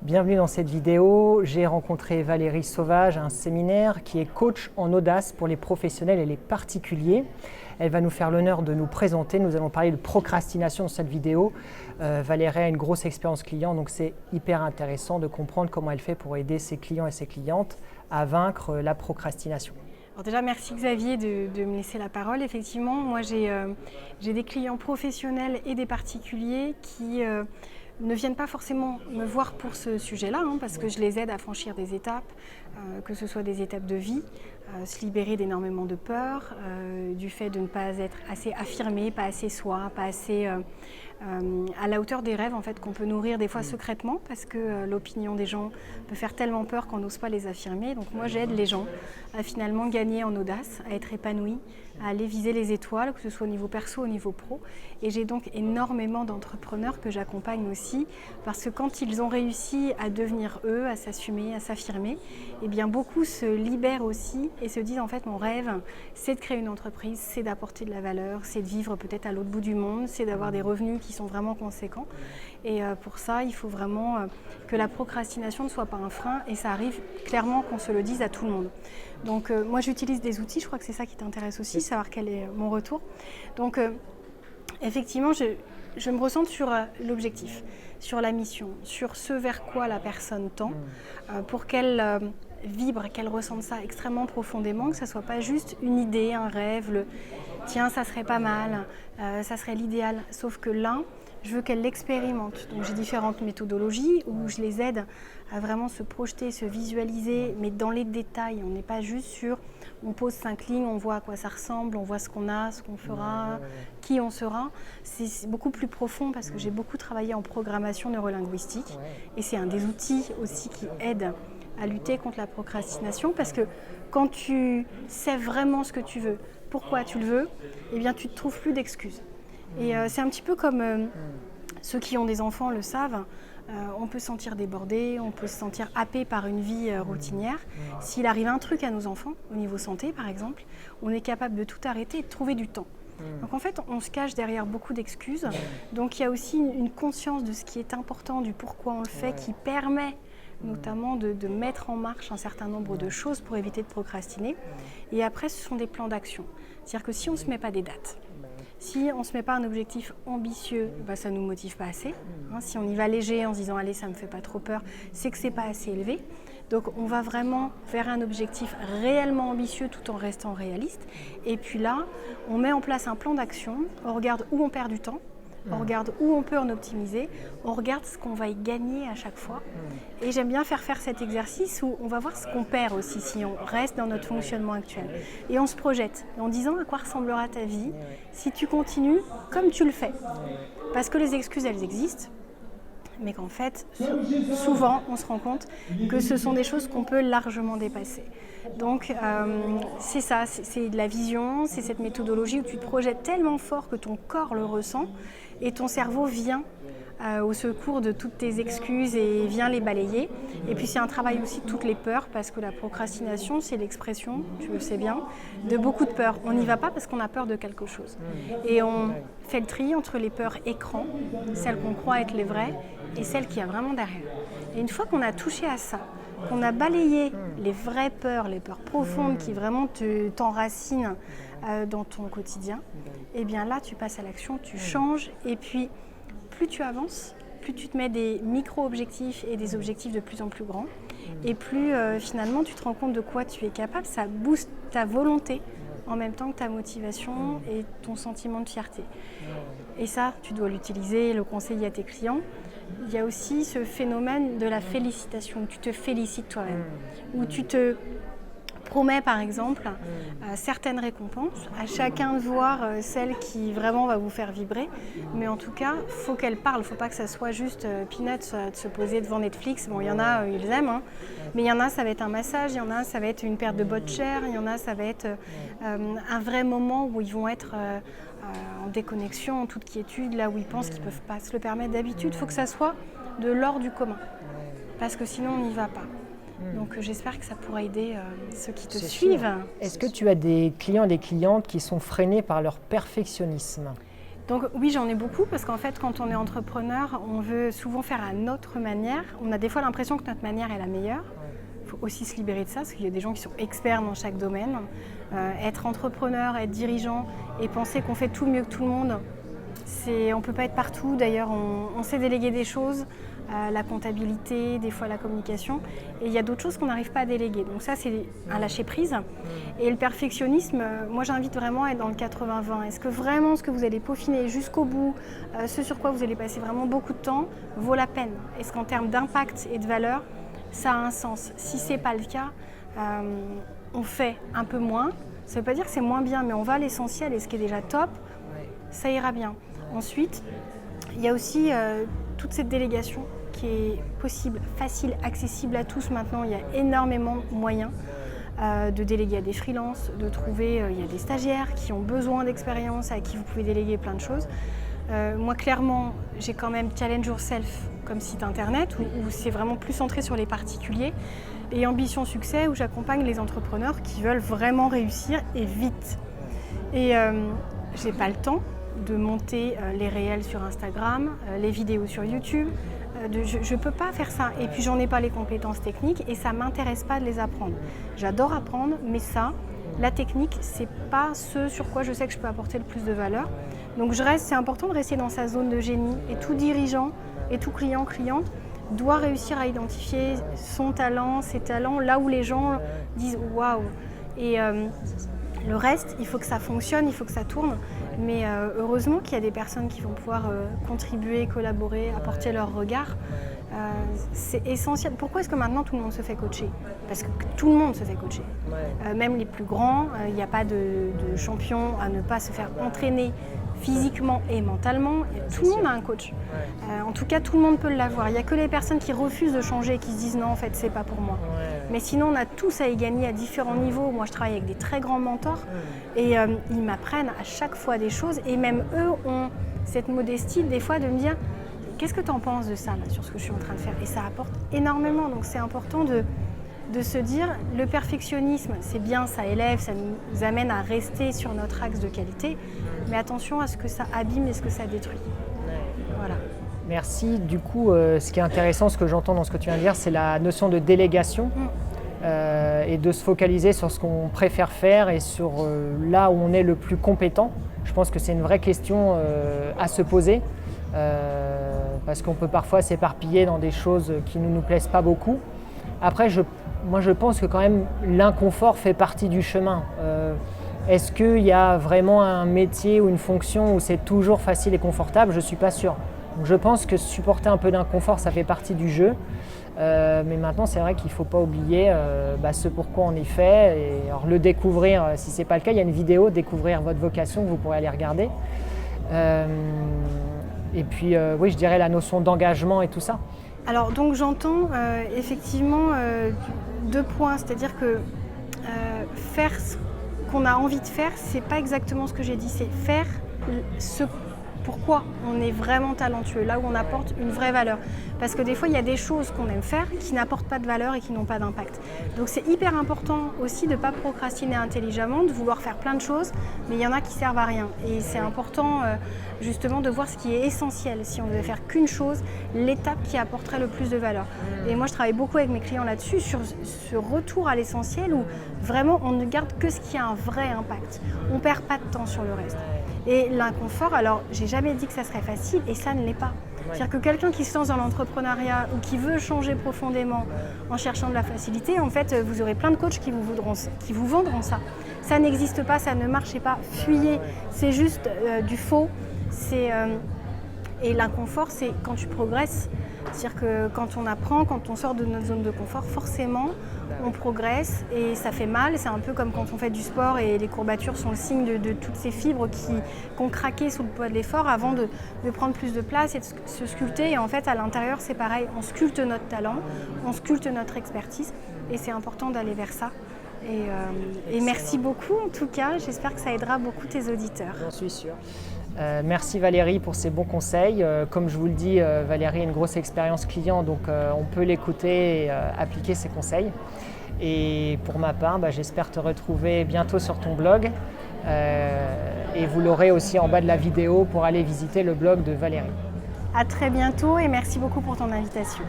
Bienvenue dans cette vidéo. J'ai rencontré Valérie Sauvage à un séminaire qui est coach en audace pour les professionnels et les particuliers. Elle va nous faire l'honneur de nous présenter. Nous allons parler de procrastination dans cette vidéo. Valérie a une grosse expérience client, donc c'est hyper intéressant de comprendre comment elle fait pour aider ses clients et ses clientes à vaincre la procrastination. Alors déjà, merci Xavier de me laisser la parole. Effectivement, moi j'ai des clients professionnels et des particuliers qui ne viennent pas forcément me voir pour ce sujet-là, parce que je les aide à franchir des étapes, que ce soit des étapes de vie, se libérer d'énormément de peur, du fait de ne pas être assez affirmé, pas assez soi, pas assez à la hauteur des rêves en fait, qu'on peut nourrir des fois secrètement, parce que l'opinion des gens peut faire tellement peur qu'on n'ose pas les affirmer. Donc moi j'aide les gens à finalement gagner en audace, à être épanouis, à aller viser les étoiles, que ce soit au niveau perso, au niveau pro. Et j'ai donc énormément d'entrepreneurs que j'accompagne aussi, parce que quand ils ont réussi à devenir eux, à s'assumer, à s'affirmer, eh bien beaucoup se libèrent aussi et se disent en fait mon rêve c'est de créer une entreprise, c'est d'apporter de la valeur, c'est de vivre peut-être à l'autre bout du monde, c'est d'avoir des revenus qui sont vraiment conséquents. Et pour ça, il faut vraiment que la procrastination ne soit pas un frein, et ça arrive clairement qu'on se le dise à tout le monde. Donc moi j'utilise des outils, je crois que c'est ça qui t'intéresse aussi, savoir quel est mon retour. Donc effectivement, je me ressens sur l'objectif, sur la mission, sur ce vers quoi la personne tend, pour qu'elle vibre, qu'elle ressente ça extrêmement profondément, que ça ne soit pas juste une idée, un rêve, tiens ça serait pas mal, ça serait l'idéal, sauf que là, je veux qu'elle l'expérimente. Donc j'ai différentes méthodologies où je les aide à vraiment se projeter, se visualiser, mais dans les détails. On n'est pas juste sur, on pose 5 lignes, on voit à quoi ça ressemble, on voit ce qu'on a, ce qu'on fera, qui on sera. C'est beaucoup plus profond parce que j'ai beaucoup travaillé en programmation neurolinguistique et c'est un des outils aussi qui aide à lutter contre la procrastination, parce que quand tu sais vraiment ce que tu veux, pourquoi tu le veux, eh bien tu ne te trouves plus d'excuses. Et c'est un petit peu comme ceux qui ont des enfants le savent, on peut se sentir débordé, on peut se sentir happé par une vie routinière. S'il arrive un truc à nos enfants, au niveau santé par exemple, on est capable de tout arrêter et de trouver du temps. Donc en fait, on se cache derrière beaucoup d'excuses. Donc il y a aussi une conscience de ce qui est important, du pourquoi on le fait, qui permet notamment de mettre en marche un certain nombre de choses pour éviter de procrastiner. Et après, ce sont des plans d'action. C'est-à-dire que si on ne se met pas des dates, si on ne se met pas un objectif ambitieux, ça ne nous motive pas assez. Si on y va léger en se disant « allez, ça ne me fait pas trop peur », c'est que ce n'est pas assez élevé. Donc on va vraiment vers un objectif réellement ambitieux tout en restant réaliste. Et puis là, on met en place un plan d'action, on regarde où on perd du temps, on regarde où on peut en optimiser, on regarde ce qu'on va y gagner à chaque fois. Et j'aime bien faire cet exercice où on va voir ce qu'on perd aussi si on reste dans notre fonctionnement actuel. Et on se projette en disant à quoi ressemblera ta vie si tu continues comme tu le fais. Parce que les excuses, elles existent, mais qu'en fait, souvent, on se rend compte que ce sont des choses qu'on peut largement dépasser. Donc, c'est ça, c'est de la vision, c'est cette méthodologie où tu te projettes tellement fort que ton corps le ressent et ton cerveau vient au secours de toutes tes excuses et vient les balayer. Et puis c'est un travail aussi de toutes les peurs, parce que la procrastination, c'est l'expression, tu le sais bien, de beaucoup de peurs. On n'y va pas parce qu'on a peur de quelque chose. Et on fait le tri entre les peurs écran, celles qu'on croit être les vraies, et celles qu'il y a vraiment derrière. Et une fois qu'on a touché à ça, qu'on a balayé les vraies peurs, les peurs profondes qui vraiment t'enracinent dans ton quotidien, et bien là tu passes à l'action, tu changes, et puis plus tu avances, plus tu te mets des micro-objectifs et des objectifs de plus en plus grands, et plus finalement tu te rends compte de quoi tu es capable, ça booste ta volonté en même temps que ta motivation et ton sentiment de fierté. Et ça, tu dois l'utiliser, le conseiller à tes clients. Il y a aussi ce phénomène de la félicitation, où tu te félicites toi-même, où tu te promets par exemple certaines récompenses, à chacun de voir celle qui vraiment va vous faire vibrer, mais en tout cas, il faut qu'elle parle, il ne faut pas que ça soit juste peanuts de se poser devant Netflix. Bon, il y en a, ils aiment, mais il y en a, ça va être un massage, il y en a, ça va être une perte de bas de chair, il y en a, ça va être un vrai moment où ils vont être en déconnexion, en toute quiétude, là où ils pensent qu'ils ne peuvent pas se le permettre d'habitude. Il faut que ça soit de l'ordre du commun, parce que sinon on n'y va pas. Donc j'espère que ça pourra aider ceux qui te suivent. Est-ce que tu as des clients et des clientes qui sont freinés par leur perfectionnisme ? Donc oui, j'en ai beaucoup parce qu'en fait, quand on est entrepreneur, on veut souvent faire à notre manière. On a des fois l'impression que notre manière est la meilleure. Il faut aussi se libérer de ça parce qu'il y a des gens qui sont experts dans chaque domaine. Être entrepreneur, être dirigeant et penser qu'on fait tout mieux que tout le monde, on ne peut pas être partout. D'ailleurs, on sait déléguer des choses, la comptabilité, des fois la communication. Et il y a d'autres choses qu'on n'arrive pas à déléguer. Donc ça, c'est un lâcher-prise. Et le perfectionnisme, moi j'invite vraiment à être dans le 80-20. Est-ce que vraiment ce que vous allez peaufiner jusqu'au bout, ce sur quoi vous allez passer vraiment beaucoup de temps, vaut la peine? Est-ce qu'en termes d'impact et de valeur, ça a un sens? Si ce n'est pas le cas, on fait un peu moins. Ça ne veut pas dire que c'est moins bien, mais on va à l'essentiel et ce qui est déjà top, ça ira bien. Ensuite, il y a aussi toute cette délégation qui est possible, facile, accessible à tous maintenant. Il y a énormément de moyens de déléguer à des freelances, de trouver, il y a des stagiaires qui ont besoin d'expérience, à qui vous pouvez déléguer plein de choses. Moi, clairement, j'ai quand même Challenge Yourself comme site internet où c'est vraiment plus centré sur les particuliers, et Ambition Succès où j'accompagne les entrepreneurs qui veulent vraiment réussir et vite. Et j'ai pas le temps de monter les réels sur Instagram, les vidéos sur YouTube. Je ne peux pas faire ça. Et puis j'en ai pas les compétences techniques et ça ne m'intéresse pas de les apprendre. J'adore apprendre, mais ça, la technique, c'est pas ce sur quoi je sais que je peux apporter le plus de valeur. Donc c'est important de rester dans sa zone de génie. Et tout dirigeant et tout cliente doit réussir à identifier son talent, ses talents, là où les gens disent waouh. Et le reste, il faut que ça fonctionne, il faut que ça tourne. Mais heureusement qu'il y a des personnes qui vont pouvoir contribuer, collaborer, apporter leur regard. C'est essentiel. Pourquoi est-ce que maintenant tout le monde se fait coacher? Parce que tout le monde se fait coacher. Même les plus grands, il n'y a pas de champion à ne pas se faire entraîner physiquement et mentalement. Tout le monde a un coach. En tout cas, tout le monde peut l'avoir. Il n'y a que les personnes qui refusent de changer et qui se disent non, en fait, c'est pas pour moi. Mais sinon, on a tous à y gagner à différents niveaux. Moi, je travaille avec des très grands mentors et ils m'apprennent à chaque fois des choses. Et même eux ont cette modestie, des fois, de me dire qu'est-ce que tu en penses de ça, là, sur ce que je suis en train de faire? Et ça apporte énormément. Donc, c'est important de se dire le perfectionnisme, c'est bien, ça élève, ça nous amène à rester sur notre axe de qualité. Mais attention à ce que ça abîme et ce que ça détruit. Voilà. Merci. Du coup, ce qui est intéressant, ce que j'entends dans ce que tu viens de dire, c'est la notion de délégation et de se focaliser sur ce qu'on préfère faire et sur là où on est le plus compétent. Je pense que c'est une vraie question à se poser parce qu'on peut parfois s'éparpiller dans des choses qui ne nous plaisent pas beaucoup. Après, moi je pense que quand même l'inconfort fait partie du chemin. Est-ce qu'il y a vraiment un métier ou une fonction où c'est toujours facile et confortable? Je ne suis pas sûr. Donc je pense que supporter un peu d'inconfort, ça fait partie du jeu. Mais maintenant, c'est vrai qu'il ne faut pas oublier ce pourquoi on est fait. Et alors, le découvrir, si ce n'est pas le cas, il y a une vidéo, découvrir votre vocation, que vous pourrez aller regarder. Et puis, oui, je dirais la notion d'engagement et tout ça. Alors, donc j'entends effectivement 2 points. C'est-à-dire que faire ce qu'on a envie de faire, c'est pas exactement ce que j'ai dit. C'est faire ce pourquoi on est vraiment talentueux, là où on apporte une vraie valeur. Parce que des fois, il y a des choses qu'on aime faire qui n'apportent pas de valeur et qui n'ont pas d'impact. Donc c'est hyper important aussi de ne pas procrastiner intelligemment, de vouloir faire plein de choses, mais il y en a qui servent à rien. Et c'est important justement de voir ce qui est essentiel. Si on devait faire qu'une chose, l'étape qui apporterait le plus de valeur. Et moi, je travaille beaucoup avec mes clients là-dessus, sur ce retour à l'essentiel où vraiment on ne garde que ce qui a un vrai impact. On ne perd pas de temps sur le reste. Et l'inconfort, alors j'ai jamais dit que ça serait facile et ça ne l'est pas. C'est-à-dire que quelqu'un qui se lance dans l'entrepreneuriat ou qui veut changer profondément en cherchant de la facilité, en fait, vous aurez plein de coachs qui vous vendront ça. Ça n'existe pas, ça ne marche pas, fuyez, c'est juste du faux. Et l'inconfort, c'est quand tu progresses. C'est-à-dire que quand on apprend, quand on sort de notre zone de confort, forcément, on progresse et ça fait mal. C'est un peu comme quand on fait du sport et les courbatures sont le signe de toutes ces fibres qui ont craqué sous le poids de l'effort avant de prendre plus de place et de se sculpter. Et en fait, à l'intérieur, c'est pareil. On sculpte notre talent, on sculpte notre expertise et c'est important d'aller vers ça. Et merci beaucoup en tout cas. J'espère que ça aidera beaucoup tes auditeurs. J'en suis sûr. Merci Valérie pour ces bons conseils. Comme je vous le dis, Valérie a une grosse expérience client, donc on peut l'écouter et appliquer ses conseils. Et pour ma part, j'espère te retrouver bientôt sur ton blog et vous l'aurez aussi en bas de la vidéo pour aller visiter le blog de Valérie. À très bientôt et merci beaucoup pour ton invitation.